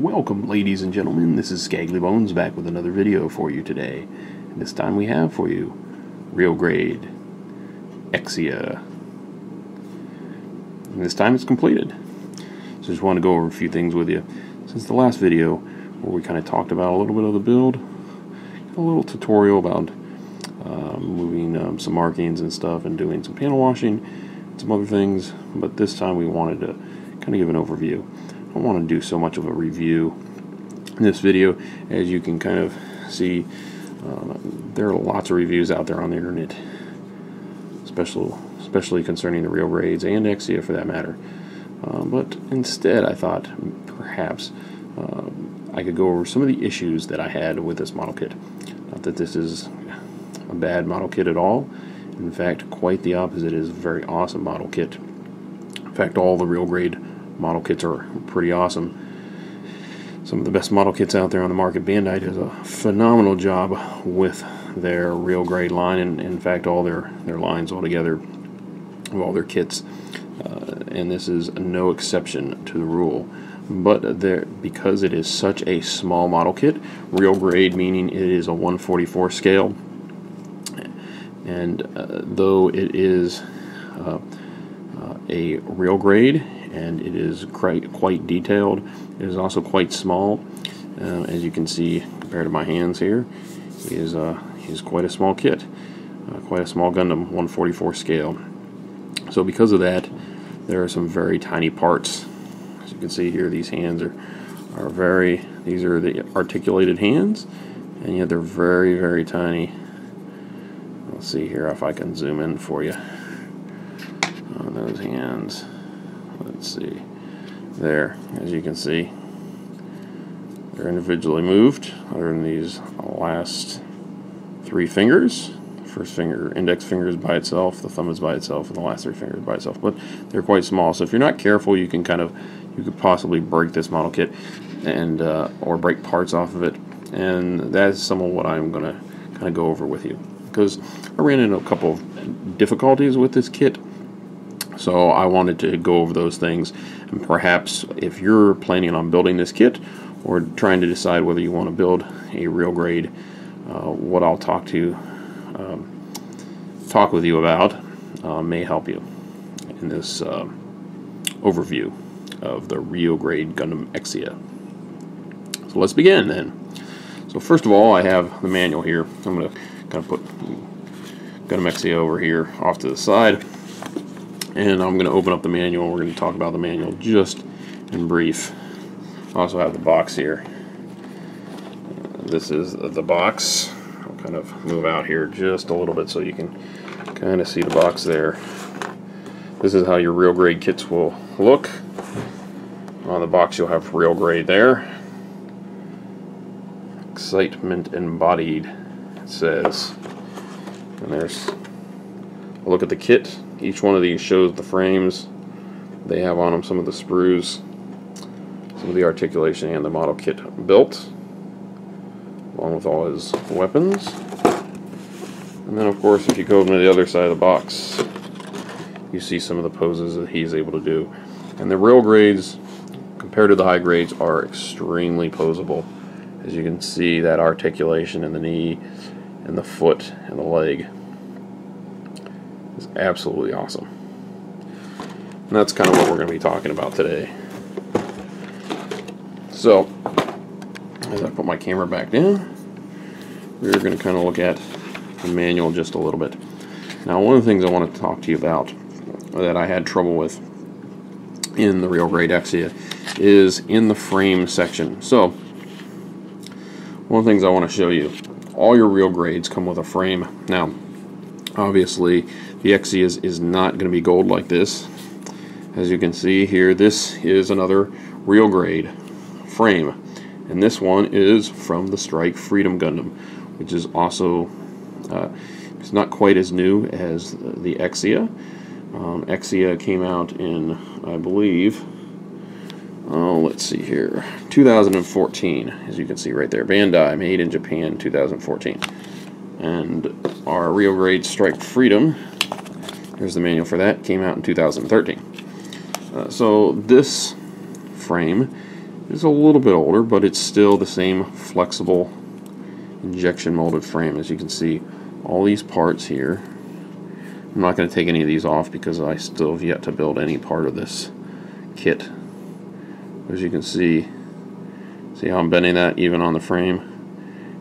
Welcome, ladies and gentlemen. This is Skaggly Bones back with another video for you today. And this time we have for you Real Grade Exia. And this time it's completed. So just want to go over a few things with you. Since the last video where we kind of talked about a little bit of the build, a little tutorial about moving some markings and stuff and doing some panel washing and some other things, but this time we wanted to kind of give an overview. I don't want to do so much of a review in this video. As you can kind of see, there are lots of reviews out there on the internet, especially concerning the Real Grades and Exia for that matter. But instead I thought perhaps I could go over some of the issues that I had with this model kit. Not that this is a bad model kit at all. In fact, quite the opposite. It is a very awesome model kit. In fact, all the Real Grade model kits are pretty awesome. Some of the best model kits out there on the market. Bandai does a phenomenal job with their Real Grade line, and in fact all their lines altogether of all their kits, and this is no exception to the rule. But because it is such a small model kit, Real Grade meaning it is a 1/44 scale, and though it is a Real Grade and it is quite detailed, it is also quite small. As you can see, compared to my hands here, is quite a small kit, quite a small Gundam, 1/44 scale. So because of that, there are some very tiny parts. As you can see here, these hands these are the articulated hands, and yet they're very, very tiny. Let's see here if I can zoom in for you on those hands. Let's see. There, as you can see, they're individually moved, other than these last three fingers. First finger, index finger is by itself, the thumb is by itself, and the last three fingers by itself. But they're quite small, so if you're not careful, you could possibly break this model kit, and or break parts off of it. And that's some of what I'm going to kind of go over with you, because I ran into a couple of difficulties with this kit. So I wanted to go over those things, and perhaps if you're planning on building this kit or trying to decide whether you want to build a Real Grade, what I'll talk with you about may help you in this overview of the Real Grade Gundam Exia. So let's begin then. So first of all, I have the manual here. I'm going to kind of put Gundam Exia over here off to the side, and I'm going to open up the manual. We're going to talk about the manual just in brief. I also have the box here. This is the box. I'll kind of move out here just a little bit so you can kind of see the box there. This is how your Real Grade kits will look. On the box you'll have Real Grade there. Excitement embodied, it says. And there's a look at the kit. Each one of these shows the frames they have on them, some of the sprues, some of the articulation, and the model kit built, along with all his weapons. And then of course if you go over to the other side of the box, you see some of the poses that he's able to do. And the Real Grades, compared to the high grades, are extremely posable. As you can see, that articulation in the knee and the foot and the leg is absolutely awesome. And that's kind of what we're going to be talking about today. So, as I put my camera back down, we're going to kind of look at the manual just a little bit. Now, one of the things I want to talk to you about that I had trouble with in the Real Grade Exia is in the frame section. So, one of the things I want to show you, all your Real Grades come with a frame. Now, obviously, the Exia is not going to be gold like this. As you can see here, this is another Real Grade frame, and this one is from the Strike Freedom Gundam, which is also it's not quite as new as the Exia. Exia came out in, I believe, let's see here, 2014, as you can see right there. Bandai, made in Japan, 2014. And our Real Grade Strike Freedom, here's the manual for that, came out in 2013. So this frame is a little bit older, but it's still the same flexible injection molded frame. As you can see, all these parts here. I'm not going to take any of these off because I still have yet to build any part of this kit. As you can see how I'm bending that even on the frame,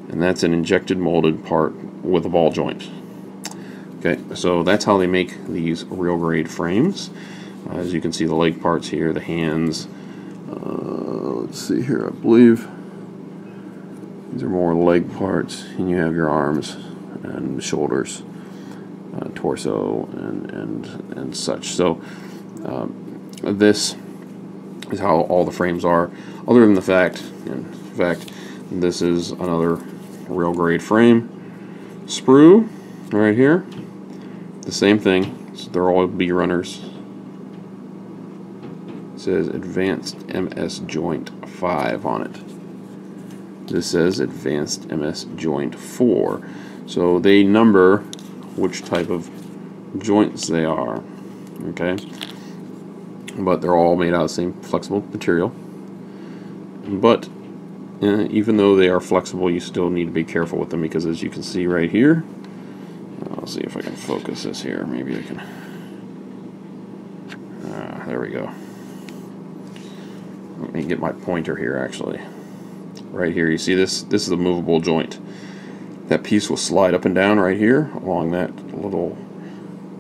and that's an injected molded part with a ball joint. Okay, so that's how they make these real grade frames. As you can see, the leg parts here, the hands. Let's see here, I believe these are more leg parts, and you have your arms and shoulders, torso, and such. So this is how all the frames are, other than the fact, this is another real grade frame. Sprue right here, the same thing. So they're all B runners. It says Advanced MS Joint 5 on it. This says Advanced MS Joint 4. So they number which type of joints they are. Okay, but they're all made out of the same flexible material. But even though they are flexible, you still need to be careful with them, because as you can see right here, I'll see if I can focus this here. Maybe I can. There we go. Let me get my pointer here. Actually, right here, you see this? This is a movable joint. That piece will slide up and down right here along that little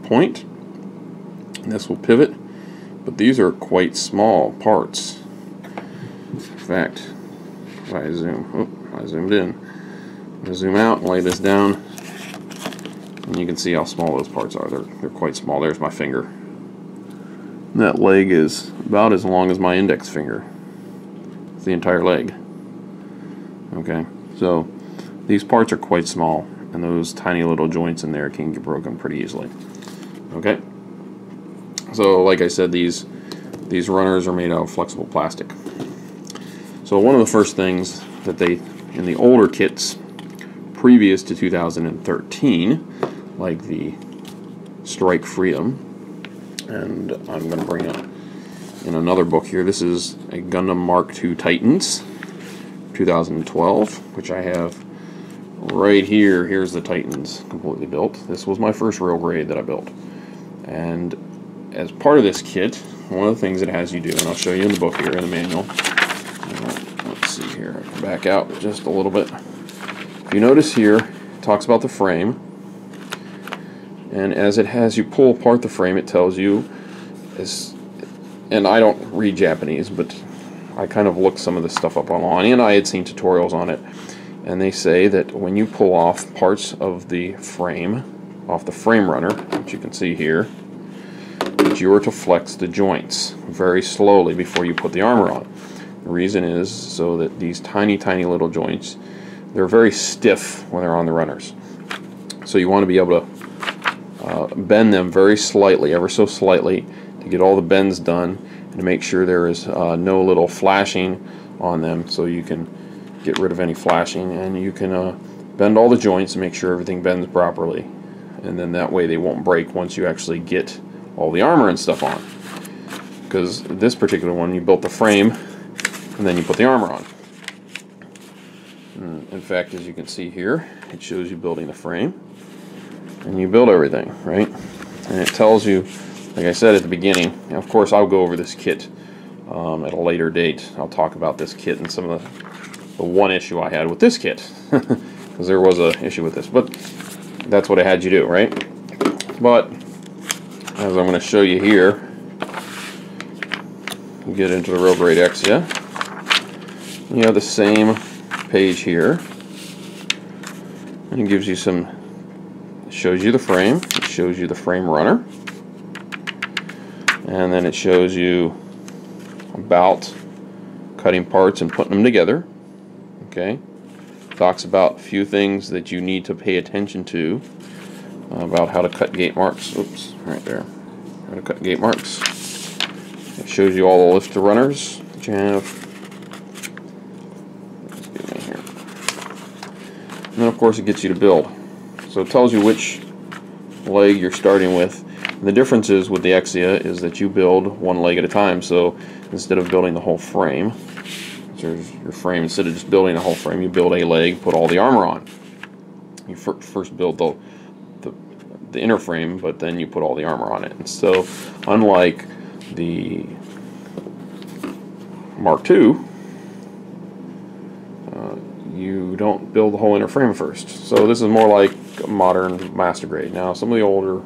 point. And this will pivot. But these are quite small parts. In fact, if I zoomed in. I'm going to zoom out and lay this down, and you can see how small those parts are. They're quite small. There's my finger. And that leg is about as long as my index finger. It's the entire leg. Okay, so these parts are quite small, and those tiny little joints in there can get broken pretty easily. Okay, so like I said, these runners are made out of flexible plastic. So one of the first things that they, in the older kits previous to 2013, like the Strike Freedom, and I'm going to bring up in another book here, this is a Gundam Mark II Titans 2012, which I have right here. Here's the Titans completely built. This was my first real grade that I built, and as part of this kit, one of the things it has you do, and I'll show you in the book here in the manual. Let's see here, I can back out just a little bit. If you notice here, it talks about the frame, and as it has you pull apart the frame, it tells you, and I don't read Japanese, but I kind of looked some of this stuff up online, and I had seen tutorials on it, and they say that when you pull off parts of the frame, off the frame runner, which you can see here, that you are to flex the joints very slowly before you put the armor on. The reason is so that these tiny little joints, they're very stiff when they're on the runners. So you want to be able to bend them very slightly, ever so slightly, to get all the bends done, and to make sure there is no little flashing on them, so you can get rid of any flashing, and you can bend all the joints and make sure everything bends properly, and then that way they won't break once you actually get all the armor and stuff on. Because this particular one, you built the frame and then you put the armor on. In fact, as you can see here, it shows you building the frame, and you build everything, right? And it tells you, like I said at the beginning, and of course I'll go over this kit at a later date. I'll talk about this kit and some of the one issue I had with this kit, because there was an issue with this, but that's what I had you do, right? But as I'm going to show you here, we get into the Real Grade Exia. You have the same page here, and it gives you some, it shows you the frame, it shows you the frame runner, and then it shows you about cutting parts and putting them together. Okay, talks about a few things that you need to pay attention to about how to cut gate marks. Oops, right there. How to cut gate marks. It shows you all the lift to runners that you have. Excuse me here. And then of course it gets you to build. So it tells you which leg you're starting with. And the difference is with the Exia is that you build one leg at a time. So instead of building the whole frame, There's your frame. Instead of just building a whole frame, you build a leg, put all the armor on. You first build the inner frame, but then you put all the armor on it. And so, unlike the Mark II, you don't build the whole inner frame first. So this is more like a modern master grade. Now, some of the older,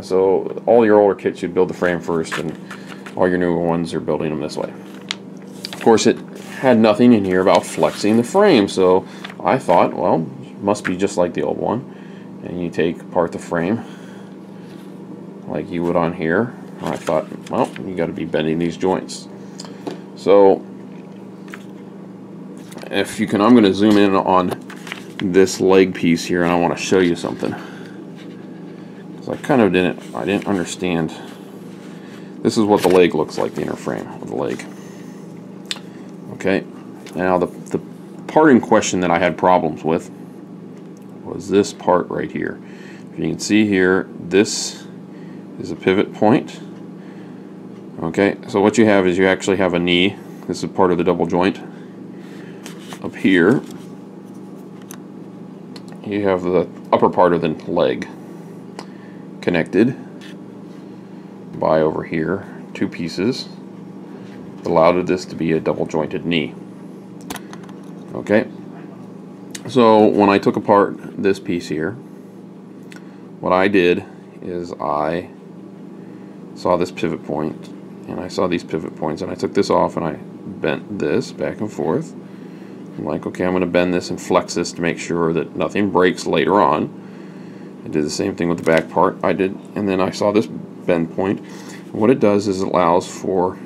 so all your older kits, you'd build the frame first, and all your newer ones are building them this way. Of course, it had nothing in here about flexing the frame, so I thought, well, it must be just like the old one. And you take apart the frame like you would on here. I thought, well, you got to be bending these joints. So if you can, I'm going to zoom in on this leg piece here, and I want to show you something. Because I kind of didn't understand. This is what the leg looks like, the inner frame of the leg. Okay, now the part in question that I had problems with was this part right here. If you can see here, this is a pivot point. Okay, so what you have is you actually have a knee. This is part of the double joint. Up here, you have the upper part of the leg connected by over here, two pieces that allowed this to be a double jointed knee. Okay, so when I took apart this piece here, what I did is I saw this pivot point, and I saw these pivot points, and I took this off and I bent this back and forth. I'm like, okay, I'm going to bend this and flex this to make sure that nothing breaks later on. I did the same thing with the back part. I did, and then I saw this bend point. And what it does is it allows for,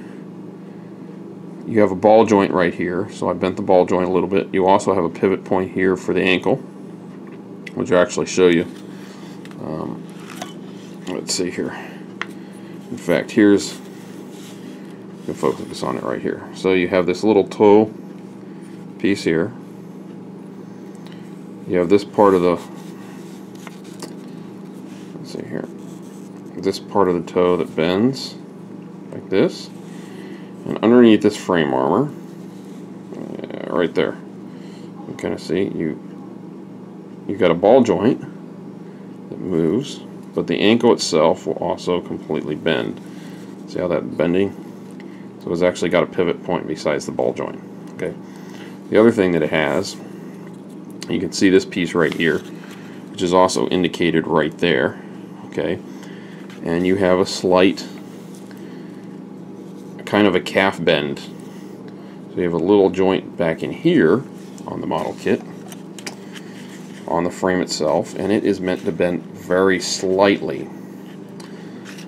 you have a ball joint right here, so I bent the ball joint a little bit. You also have a pivot point here for the ankle, which I'll actually show you. Let's see here. In fact, here's, you can focus on it right here. So you have this little toe piece here. You have this part of the, let's see here, this part of the toe that bends like this, and underneath this frame armor, right there, you kind of see you got a ball joint that moves, but the ankle itself will also completely bend. See how that bending? So it's actually got a pivot point besides the ball joint. Okay. The other thing that it has, you can see this piece right here, which is also indicated right there. Okay, and you have a slight kind of a calf bend. So you have a little joint back in here on the model kit, on the frame itself, and it is meant to bend very slightly.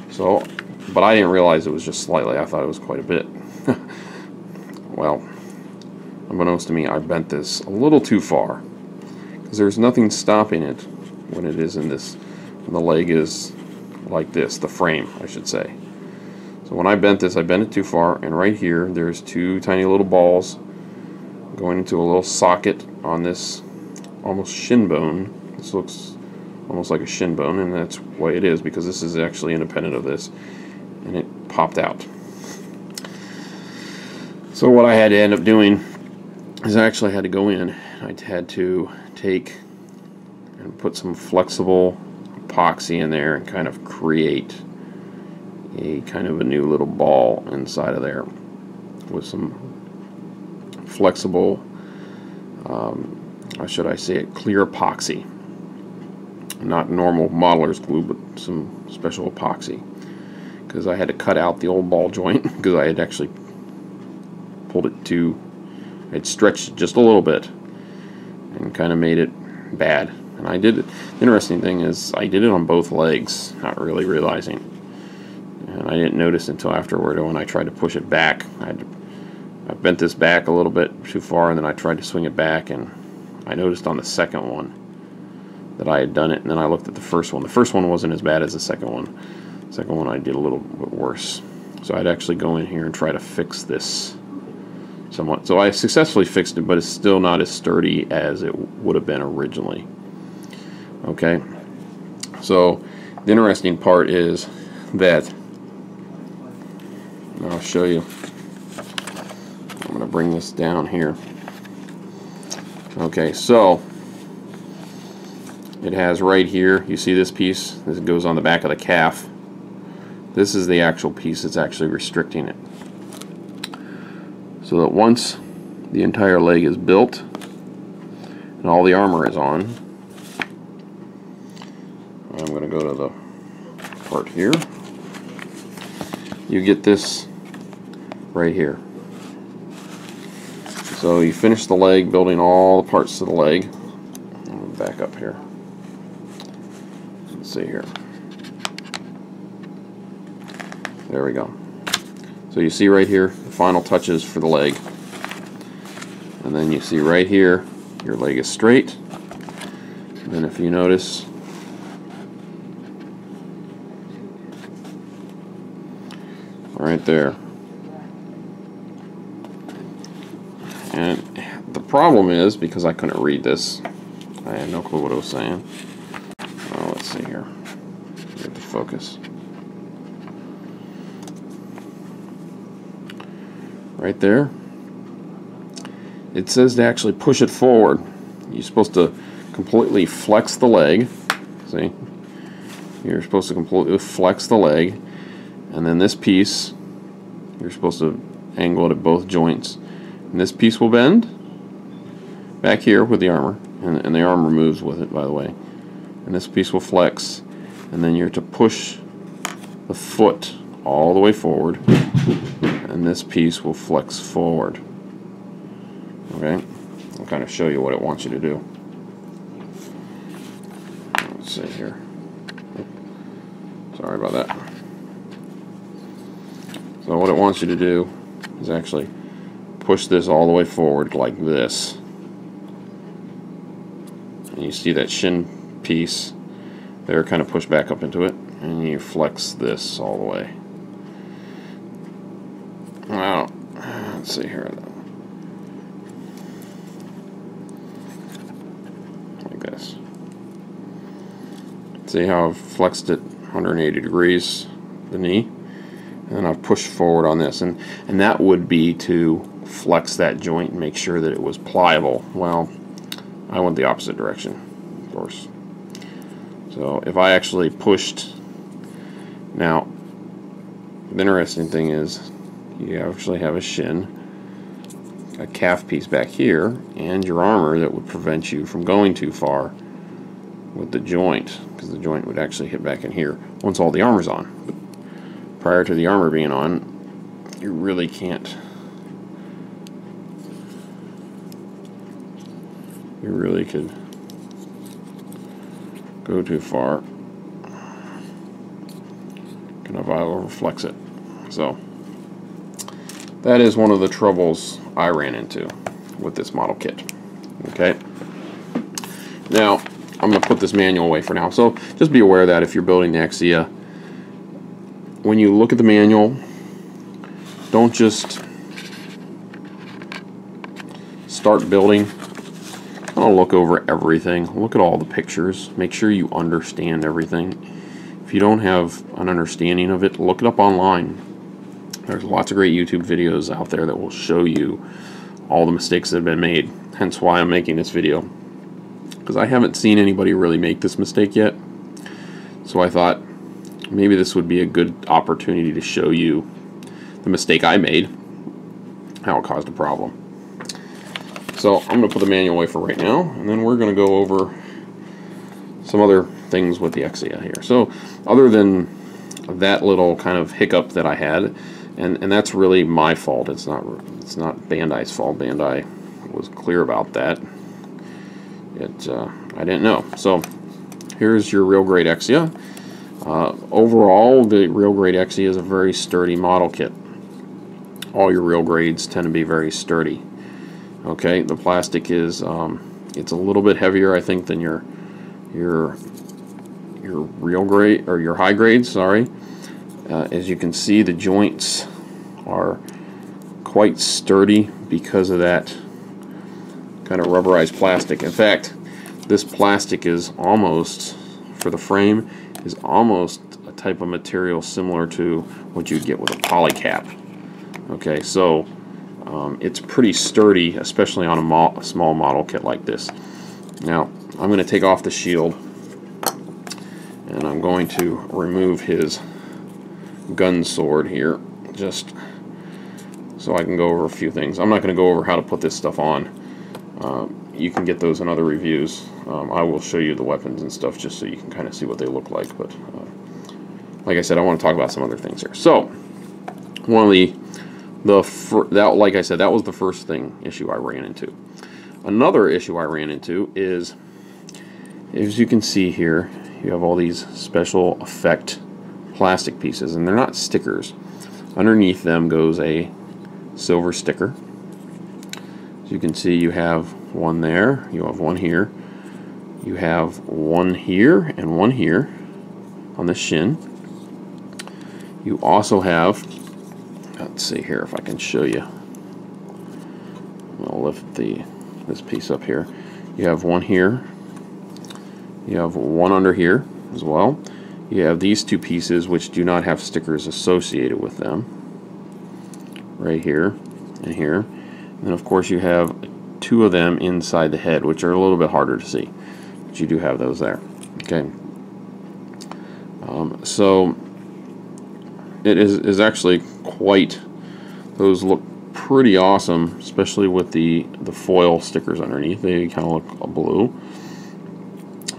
So, but I didn't realize it was just slightly. I thought it was quite a bit. Well, unbeknownst to me, I bent this a little too far, because there's nothing stopping it when it is in this, when the leg is like this, the frame, I should say. So when I bent this, I bent it too far, and right here there's two tiny little balls going into a little socket on this almost shin bone. This looks almost like a shin bone, and that's why it is, because this is actually independent of this, and it popped out. So what I had to end up doing is I actually had to go in. I had to take and put some flexible epoxy in there and kind of create a kind of a new little ball inside of there with some flexible, how should I say it, clear epoxy. Not normal modeler's glue, but some special epoxy. Because I had to cut out the old ball joint because I had actually pulled it too, I'd stretched it just a little bit and kind of made it bad. And I did it. The interesting thing is I did it on both legs, not really realizing. And I didn't notice until afterward when I tried to push it back. I bent this back a little bit too far, and then I tried to swing it back, and I noticed on the second one that I had done it, and then I looked at the first one. The first one wasn't as bad as the second one. The second one I did a little bit worse. So I'd actually go in here and try to fix this somewhat. So I successfully fixed it, but it's still not as sturdy as it would have been originally. Okay, so the interesting part is that, I'll show you. I'm going going to bring this down here. Okay, so it has right here, you see this piece? This goes on the back of the calf. This is the actual piece that's actually restricting it. So that once the entire leg is built and all the armor is on, I'm going to go to the part here. You get this right here. So you finish the leg, building all the parts to the leg. Back up here. Let's see here. There we go. So you see right here the final touches for the leg. And then you see right here your leg is straight. And then if you notice, right there. And the problem is, because I couldn't read this, I had no clue what it was saying. Oh, let's see here. Get the focus. Right there. It says to actually push it forward. You're supposed to completely flex the leg. See? You're supposed to completely flex the leg. And then this piece, you're supposed to angle it at both joints. And this piece will bend back here with the armor. And the armor moves with it, by the way. And this piece will flex. And then you're to push the foot all the way forward. And this piece will flex forward. Okay? I'll kind of show you what it wants you to do. Let's see here. Sorry about that. So what it wants you to do is actually push this all the way forward like this. And you see that shin piece there kind of push back up into it, and you flex this all the way. Now, let's see here. Like this. See how I've flexed it 180 degrees, the knee? And then I've pushed forward on this. And that would be to flex that joint and make sure that it was pliable. Well, I went the opposite direction, of course. So if I actually pushed... Now, the interesting thing is, you actually have a shin, a calf piece back here, and your armor that would prevent you from going too far with the joint, because the joint would actually hit back in here once all the armor's on. But prior to the armor being on, you really can't. You really could go too far. Kind of overflex it. So that is one of the troubles I ran into with this model kit. Okay. Now I'm going to put this manual away for now. So just be aware that if you're building the Exia, when you look at the manual, don't just start building. Kind of look over everything. Look at all the pictures. Make sure you understand everything. If you don't have an understanding of it, look it up online. There's lots of great YouTube videos out there that will show you all the mistakes that have been made. Hence why I'm making this video. Because I haven't seen anybody really make this mistake yet. So I thought maybe this would be a good opportunity to show you the mistake I made, how it caused a problem. So I'm going to put the manual away for right now, and then we're going to go over some other things with the Exia here. So other than that little kind of hiccup that I had, and that's really my fault. It's not Bandai's fault. Bandai was clear about that. I didn't know. So here's your Real Grade Exia. Overall, the Real Grade Exia is a very sturdy model kit. All your Real Grades tend to be very sturdy. Okay, the plastic is it's a little bit heavier, I think, than your Real Grade or your high grades. Sorry. As you can see, the joints are quite sturdy because of that kind of rubberized plastic. In fact, this plastic is almost, for the frame, is almost a type of material similar to what you'd get with a poly cap. Okay, so it's pretty sturdy, especially on a small model kit like this. Now, I'm going to take off the shield, and I'm going to remove his gun sword here, just so I can go over a few things. I'm not going to go over how to put this stuff on. You can get those in other reviews. I will show you the weapons and stuff just so you can kind of see what they look like. But like I said, I want to talk about some other things here. So, one of like I said, that was the first issue I ran into. Another issue I ran into is, as you can see here, you have all these special effect plastic pieces, and they're not stickers. Underneath them goes a silver sticker. As you can see, you have one there, you have one here, you have one here, and one here on the shin. You also have, let's see here if I can show you. I'll lift this piece up here. You have one here. You have one under here as well. You have these two pieces which do not have stickers associated with them. Right here and here. And then of course you have two of them inside the head, which are a little bit harder to see. But you do have those there. Okay. So it is actually quite, those look pretty awesome, especially with the foil stickers underneath. They kind of look blue.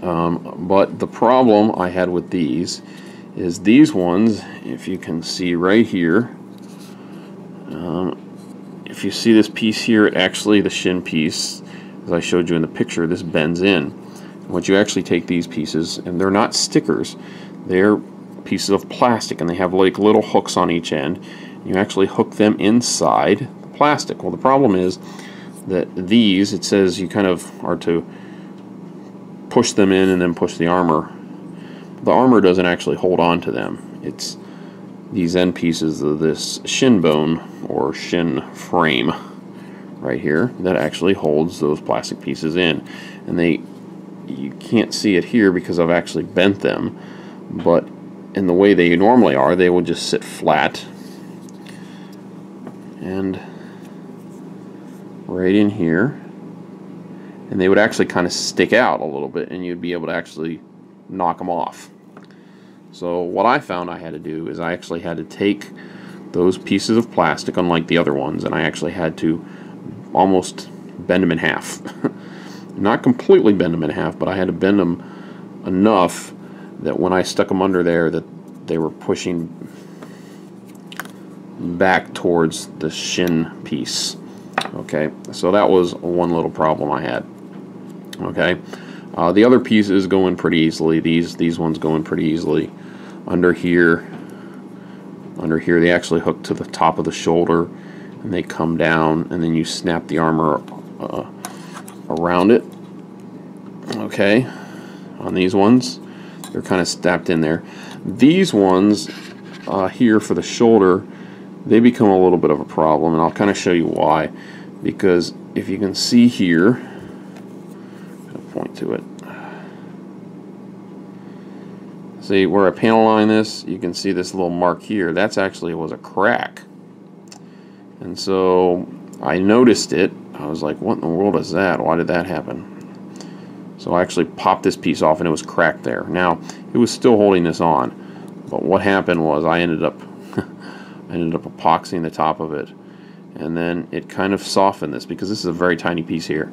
But the problem I had with these is these ones, if you can see right here, if you see this piece here, actually the shin piece, as I showed you in the picture, this bends in. What you actually take these pieces, and they're not stickers, they're pieces of plastic, and they have like little hooks on each end. You actually hook them inside the plastic. Well, the problem is that these, it says you kind of are to push them in and then push the armor. The armor doesn't actually hold on to them. It's these end pieces of this shin bone or shin frame right here that actually holds those plastic pieces in. And you can't see it here because I've actually bent them, but in the way they normally are, they will just sit flat and right in here, and they would actually kind of stick out a little bit, and you'd be able to actually knock them off. So what I found I had to do is I actually had to take those pieces of plastic, unlike the other ones, and I actually had to almost bend them in half. Not completely bend them in half, but I had to bend them enough that when I stuck them under there, that they were pushing back towards the shin piece. Okay, so that was one little problem I had. Okay, the other pieces go in pretty easily. These ones go in pretty easily. Under here, they actually hook to the top of the shoulder, and they come down, and then you snap the armor around it. Okay, on these ones, they're kind of snapped in there. These ones here for the shoulder, they become a little bit of a problem, and I'll kind of show you why. Because if you can see here, I'll point to it. See where I panel line this, you can see this little mark here. That's actually was a crack. And so I noticed it. I was like, what in the world is that? Why did that happen? So I actually popped this piece off, and it was cracked there. Now, it was still holding this on, but what happened was I ended up epoxying the top of it, and then it kind of softened this, because this is a very tiny piece here.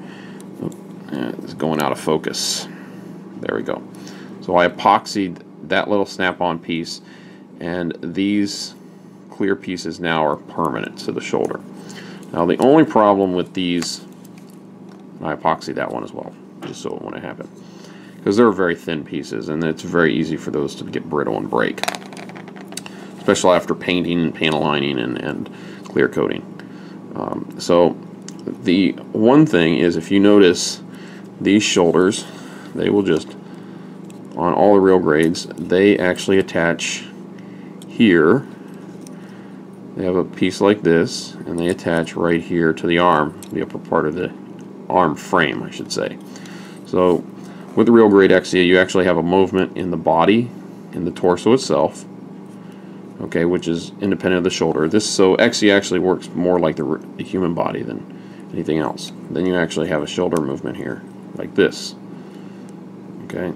It's going out of focus. There we go. So I epoxied that little snap-on piece, and these clear pieces now are permanent to the shoulder. Now the only problem with these, I epoxied that one as well, just so it wouldn't happen, because they're very thin pieces, and it's very easy for those to get brittle and break, especially after painting and panel lining and clear coating. So the one thing is, if you notice these shoulders, they will just, on all the real grades, they actually attach here. They have a piece like this, and they attach right here to the arm, the upper part of the arm frame, I should say. So with the Real Grade Exia, you actually have a movement in the body, in the torso itself. okay, which is independent of the shoulder. So Exia actually works more like the human body than anything else. Then you actually have a shoulder movement here, like this. Okay,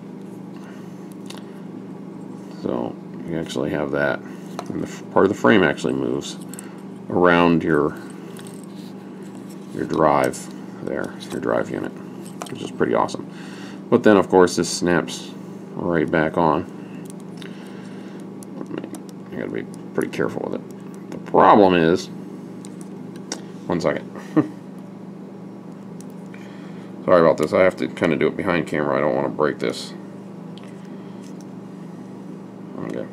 so you actually have that, and the part of the frame actually moves around your drive there, your drive unit, which is pretty awesome. But then, of course, this snaps right back on. You gotta be pretty careful with it. The problem is, one second. Sorry about this. I have to kind of do it behind camera. I don't want to break this. Okay.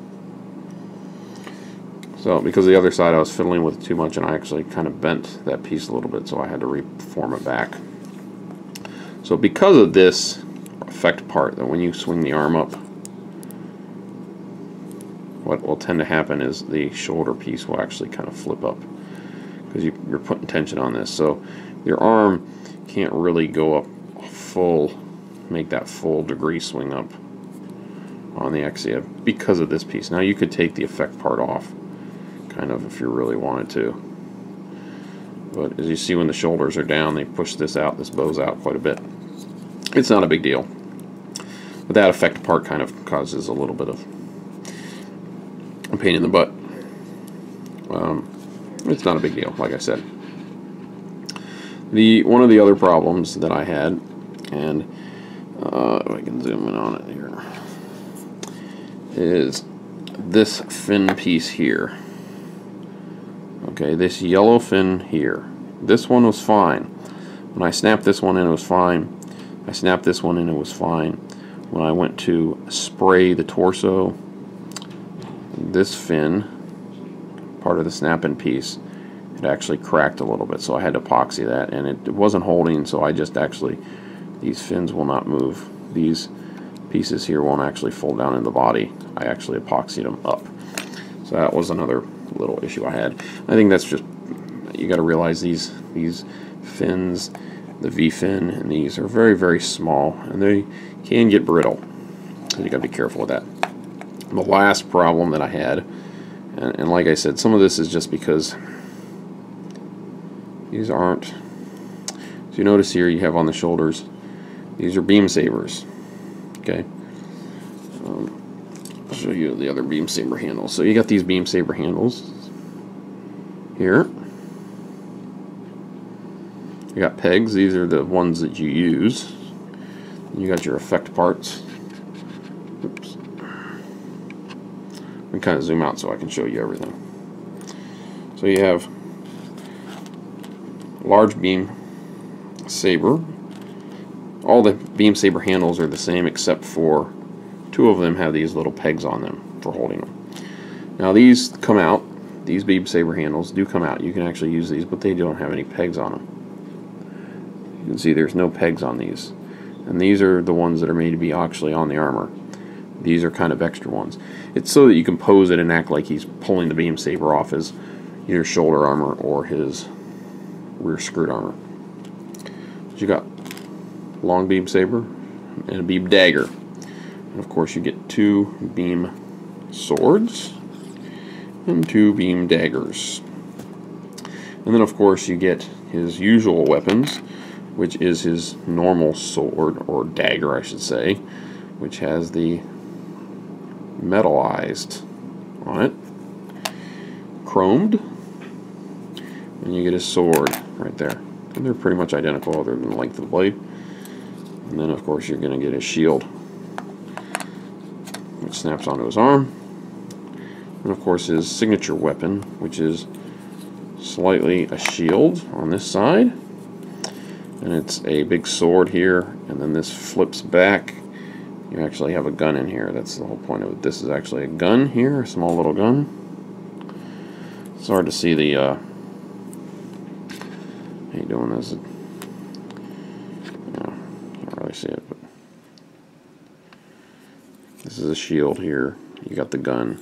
So, because the other side I was fiddling with too much, and I actually kind of bent that piece a little bit, so I had to reform it back. So, because of this effect part, that when you swing the arm up, what will tend to happen is the shoulder piece will actually kind of flip up, because you're putting tension on this. So, your arm can't really go up full, make that full degree swing up on the Exia because of this piece. Now, you could take the effect part off, kind of, if you really wanted to. But as you see, when the shoulders are down, they push this out, this bows out quite a bit. It's not a big deal. But that effect part kind of causes a little bit of a pain in the butt. It's not a big deal, like I said. One of the other problems that I had, and if I can zoom in on it here, is this fin piece here. Okay, this yellow fin here. This one was fine. When I snapped this one in, it was fine. I snapped this one in, it was fine. When I went to spray the torso, this fin, part of the snap-in piece, it actually cracked a little bit, so I had to epoxy that, and it wasn't holding, so I just actually, these fins will not move. These pieces here won't actually fold down in the body. I actually epoxied them up. So that was another little issue I had. I think that's just, you got to realize these fins, the V fin, and these are very, very small, and they can get brittle. So you got to be careful with that. The last problem that I had, and like I said, some of this is just because these aren't, so you notice here you have on the shoulders, these are beam sabers. Okay, I'll show you the other beam saber handles. So you got these beam saber handles here. You got pegs. These are the ones that you use. You got your effect parts. Oops. Let me kind of zoom out so I can show you everything. So you have large beam saber. All the beam saber handles are the same except for two of them have these little pegs on them for holding them. Now these come out. These beam saber handles do come out. You can actually use these, but they don't have any pegs on them. You can see there's no pegs on these. And these are the ones that are made to be actually on the armor. These are kind of extra ones. It's so that you can pose it and act like he's pulling the beam saber off his either shoulder armor or his rear skirt armor. But you got long beam saber and a beam dagger. And of course you get two beam swords and two beam daggers. And then of course you get his usual weapons, which is his normal sword, or dagger I should say, which has the metallized on it, chromed, and you get his sword right there. And they're pretty much identical other than the length of the blade. And then of course you're going to get his shield, which snaps onto his arm. And of course his signature weapon, which is slightly a shield on this side. And it's a big sword here, and then this flips back. You actually have a gun in here. That's the whole point of it. This is actually a gun here, a small little gun. It's hard to see the, how you doing this? No, can't really see it, but this is a shield here. You got the gun,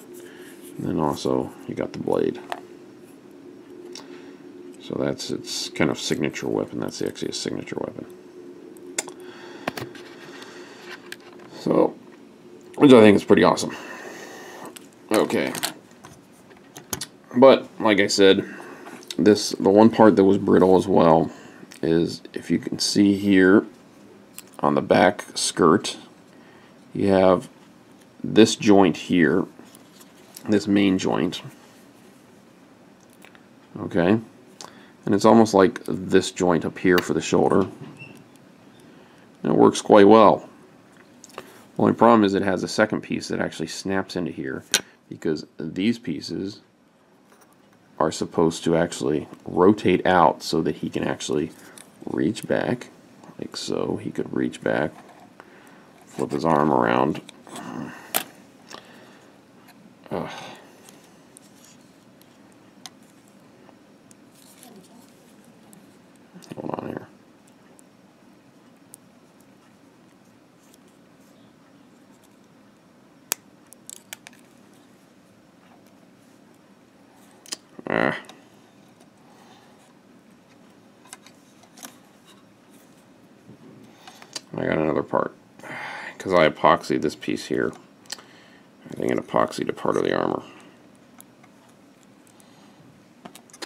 and then also you got the blade. So that's its kind of signature weapon. That's the Exia's signature weapon. So, which I think is pretty awesome. Okay. But like I said, the one part that was brittle as well is, if you can see here on the back skirt, you have this joint here, this main joint, okay, and it's almost like this joint up here for the shoulder, and it works quite well. The only problem is it has a second piece that actually snaps into here, because these pieces are supposed to actually rotate out so that he can actually reach back, like so. He could reach back, flip his arm around. Ugh. Hold on here. I got another part, because I epoxied this piece here. I think it epoxied a part of the armor.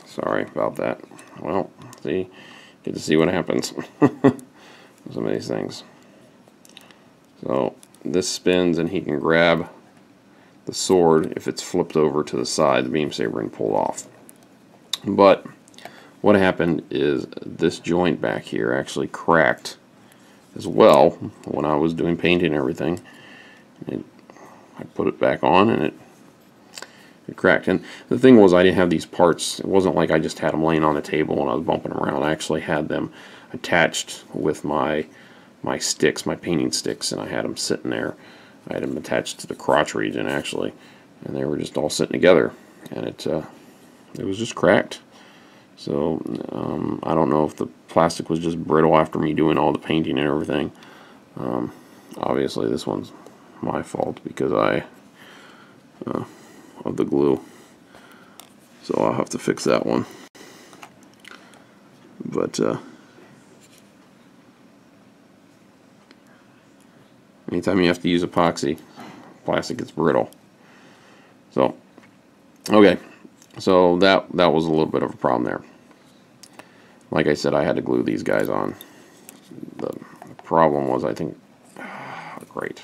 Sorry about that. Well, see, get to see what happens with some of these things. So this spins, and he can grab the sword if it's flipped over to the side, the beam saber, and pulled off. But what happened is this joint back here actually cracked as well when I was doing painting and everything. I put it back on, and it cracked. And the thing was, I didn't have these parts. It wasn't like I just had them laying on the table and I was bumping around. I actually had them attached with my sticks, my painting sticks, and I had them sitting there. I had them attached to the crotch region actually, and they were just all sitting together, and it was just cracked. So I don't know if the plastic was just brittle after me doing all the painting and everything. Obviously this one's my fault because of the glue, so I'll have to fix that one. But anytime you have to use epoxy, plastic gets brittle. So okay, so that was a little bit of a problem there. Like I said, I had to glue these guys on. The problem was, I think, great.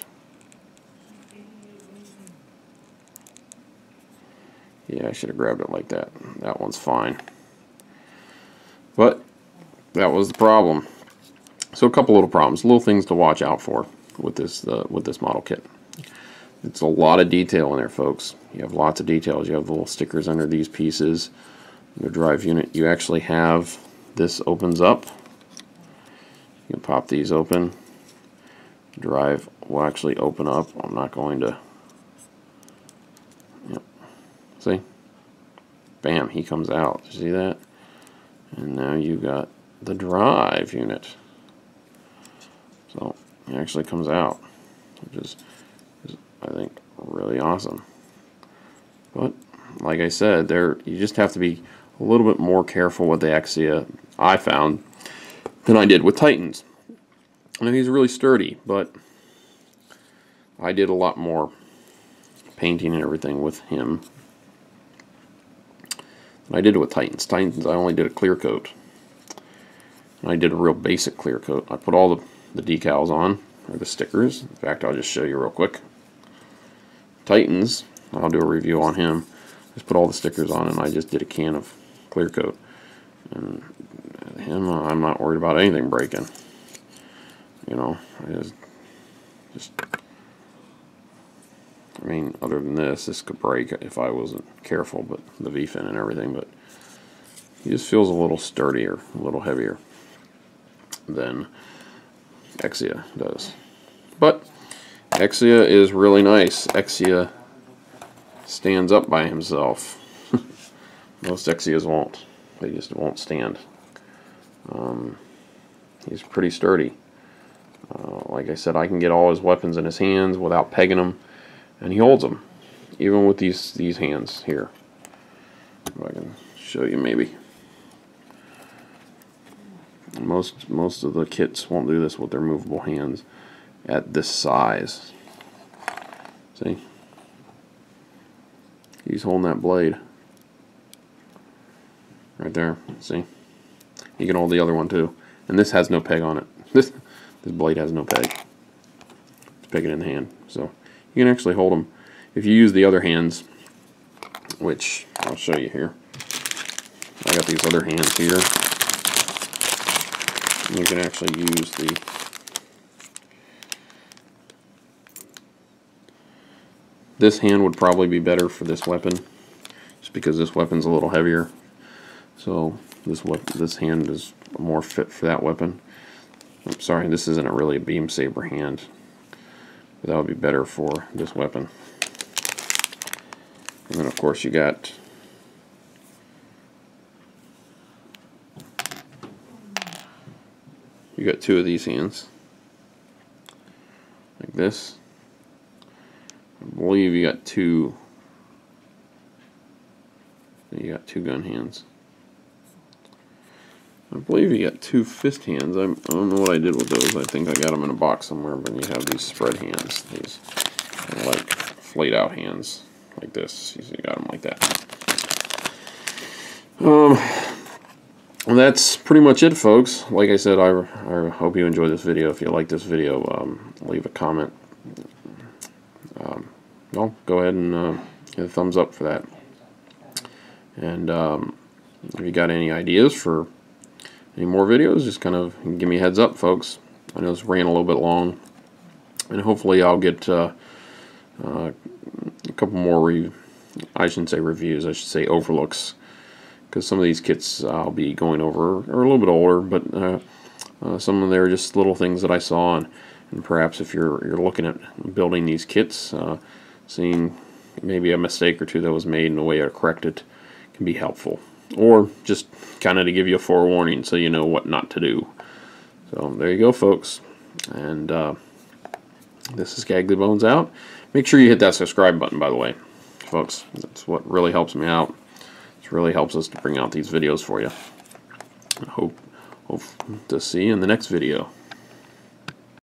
Yeah, I should have grabbed it like that. That one's fine. But that was the problem. So a couple little problems, little things to watch out for with this model kit. It's a lot of detail in there, folks. You have lots of details. You have the little stickers under these pieces. The drive unit, you actually have, this opens up. You can pop these open. Drive will actually open up. I'm not going to. Yep. See? Bam, he comes out. See that? And now you got the drive unit. So it actually comes out, which is I think really awesome. But like I said, you just have to be a little bit more careful with the Exia, I found, than I did with Titans. I mean, he's really sturdy, but I did a lot more painting and everything with him than I did with Titans. Titans, I only did a clear coat. And I did a real basic clear coat. I put all the decals on, or the stickers. In fact, I'll just show you real quick. Titans, I'll do a review on him. Just put all the stickers on, and I just did a can of clear coat. And him, I'm not worried about anything breaking. You know, I mean, other than this could break if I wasn't careful, but the V-fin and everything, but he just feels a little sturdier, a little heavier than Exia does. But Exia is really nice. Exia stands up by himself. Most Exias won't. They just won't stand. He's pretty sturdy. Like I said, I can get all his weapons in his hands without pegging them, and he holds them, even with these hands here. If I can show you, maybe. Most of the kits won't do this with their movable hands at this size. See? He's holding that blade. there. See? You can hold the other one too. And this has no peg on it. This blade has no peg. Just peg it in the hand. So you can actually hold them. If you use the other hands, which I'll show you here. I got these other hands here. You can actually use this hand would probably be better for this weapon, just because this weapon's a little heavier. So this hand is more fit for that weapon. I'm sorry, this isn't really a beam saber hand, but that would be better for this weapon. And then of course you got two of these hands, like this. I believe you got two gun hands. I believe you got two fist hands. I don't know what I did with those. I think I got them in a box somewhere, but you have these spread hands. These kind of like flayed out hands, like this. You got them like that. And that's pretty much it, folks. Like I said, I hope you enjoyed this video. If you like this video, leave a comment. Well, go ahead and hit a thumbs up for that. And if you got any ideas for any more videos, just kind of give me a heads up, folks. I know this ran a little bit long, and hopefully I'll get a couple more I shouldn't say reviews, I should say overlooks, because some of these kits I'll be going over are a little bit older, but some of them are just little things that I saw, and perhaps if you're looking at building these kits, seeing maybe a mistake or two that was made and the way to correct it can be helpful, or just kind of to give you a forewarning so you know what not to do. So there you go, folks, and this is Gaggly Bones out. Make sure you hit that subscribe button, by the way, folks. That's what really helps me out. It really helps us to bring out these videos for you. I hope to see you in the next video.